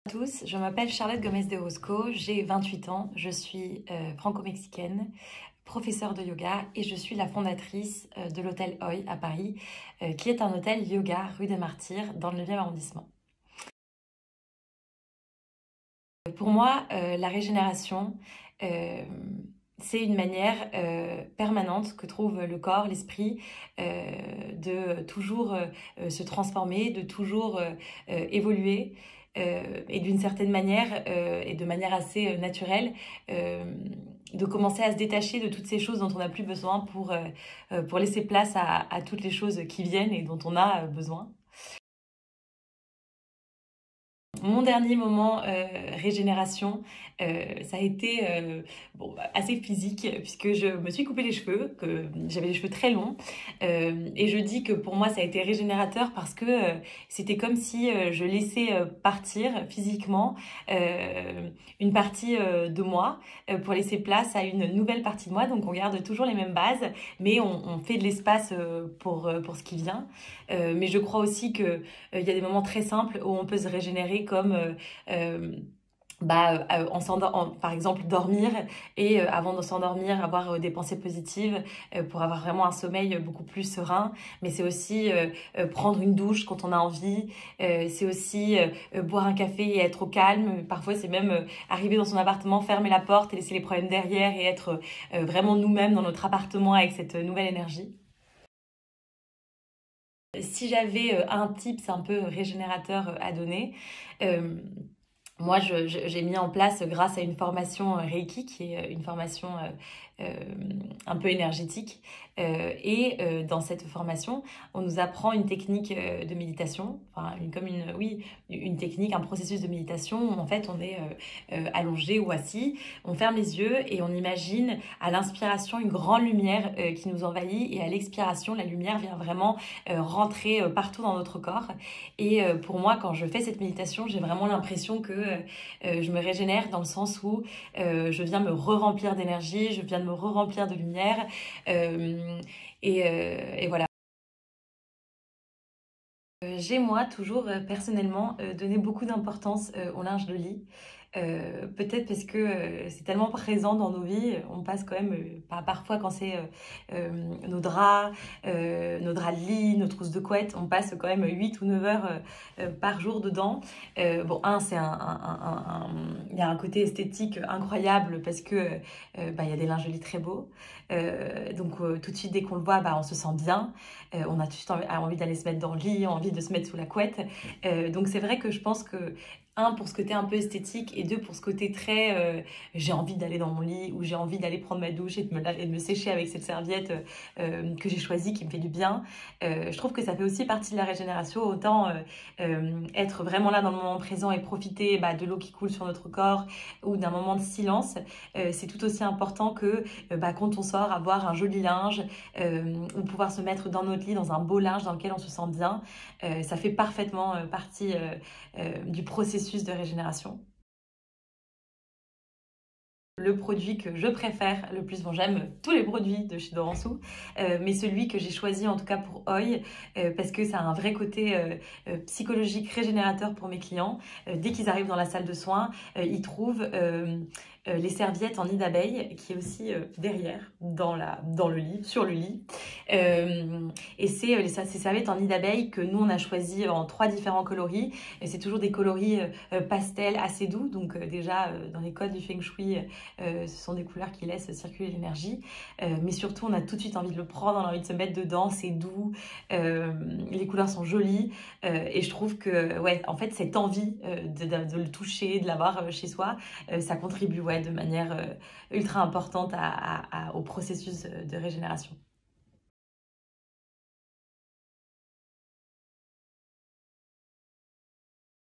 À tous, je m'appelle Charlotte Gomez de Roscoe, j'ai 28 ans, je suis franco-mexicaine, professeure de yoga et je suis la fondatrice de l'hôtel Oi à Paris, qui est un hôtel yoga rue des Martyrs dans le 9e arrondissement. Pour moi, la régénération, euh, c'est une manière permanente que trouve le corps, l'esprit, de toujours se transformer, de toujours évoluer. Et d'une certaine manière, et de manière assez naturelle, euh, de commencer à se détacher de toutes ces choses dont on n'a plus besoin pour laisser place à toutes les choses qui viennent et dont on a besoin. Mon dernier moment régénération, ça a été assez physique puisque je me suis coupé les cheveux, que j'avais les cheveux très longs et je dis que pour moi ça a été régénérateur parce que c'était comme si je laissais partir physiquement une partie de moi pour laisser place à une nouvelle partie de moi. Donc on garde toujours les mêmes bases, mais on fait de l'espace pour ce qui vient. Mais je crois aussi que il y a des moments très simples où on peut se régénérer comme euh, par exemple dormir et avant de s'endormir avoir des pensées positives pour avoir vraiment un sommeil beaucoup plus serein. Mais c'est aussi prendre une douche quand on a envie, c'est aussi boire un café et être au calme. Parfois c'est même arriver dans son appartement, fermer la porte et laisser les problèmes derrière et être vraiment nous-mêmes dans notre appartement avec cette nouvelle énergie. Si j'avais un tips un peu régénérateur à donner, euh, moi, j'ai mis en place, grâce à une formation Reiki, qui est une formation un peu énergétique. Dans cette formation, on nous apprend une technique de méditation, enfin, oui, une technique, un processus de méditation où en fait on est allongé ou assis, on ferme les yeux et on imagine à l'inspiration une grande lumière qui nous envahit et à l'expiration, la lumière vient vraiment rentrer partout dans notre corps. Et pour moi, quand je fais cette méditation, j'ai vraiment l'impression que je me régénère dans le sens où je viens me re-remplir d'énergie, je viens de me re-remplir de lumière. Et voilà. J'ai moi toujours personnellement donné beaucoup d'importance au linge de lit. Peut-être parce que c'est tellement présent dans nos vies, on passe quand même, parfois quand c'est nos draps de lit, nos trousses de couette, on passe quand même 8 ou 9 heures par jour dedans. Il y a un côté esthétique incroyable parce que il y a des linges de lit très beaux. Tout de suite dès qu'on le voit, on se sent bien. On a tout de suite envie d'aller se mettre dans le lit, envie de se mettre sous la couette. Donc c'est vrai que je pense que un, pour ce côté un peu esthétique, et deux, pour ce côté très j'ai envie d'aller dans mon lit ou j'ai envie d'aller prendre ma douche et de me sécher avec cette serviette que j'ai choisie, qui me fait du bien. Je trouve que ça fait aussi partie de la régénération, autant être vraiment là dans le moment présent et profiter de l'eau qui coule sur notre corps ou d'un moment de silence. C'est tout aussi important que quand on sort, avoir un joli linge ou pouvoir se mettre dans notre lit, dans un beau linge dans lequel on se sent bien. Ça fait parfaitement partie du processus de régénération. Le produit que je préfère le plus, bon, j'aime tous les produits de chez Doransou, mais celui que j'ai choisi en tout cas pour Oi, parce que ça a un vrai côté psychologique régénérateur pour mes clients. Dès qu'ils arrivent dans la salle de soins, ils trouvent les serviettes en nid d'abeille, qui est aussi derrière, dans le lit, sur le lit. Et c'est ces serviettes en nid d'abeille que nous on a choisi en 3 différents coloris. Et c'est toujours des coloris pastel assez doux, donc déjà dans les codes du Feng Shui, ce sont des couleurs qui laissent circuler l'énergie. Mais surtout, on a tout de suite envie de le prendre, on a envie de se mettre dedans, c'est doux, les couleurs sont jolies. Et je trouve que, ouais, en fait, cette envie de le toucher, de l'avoir chez soi, ça contribue de manière ultra importante au processus de régénération.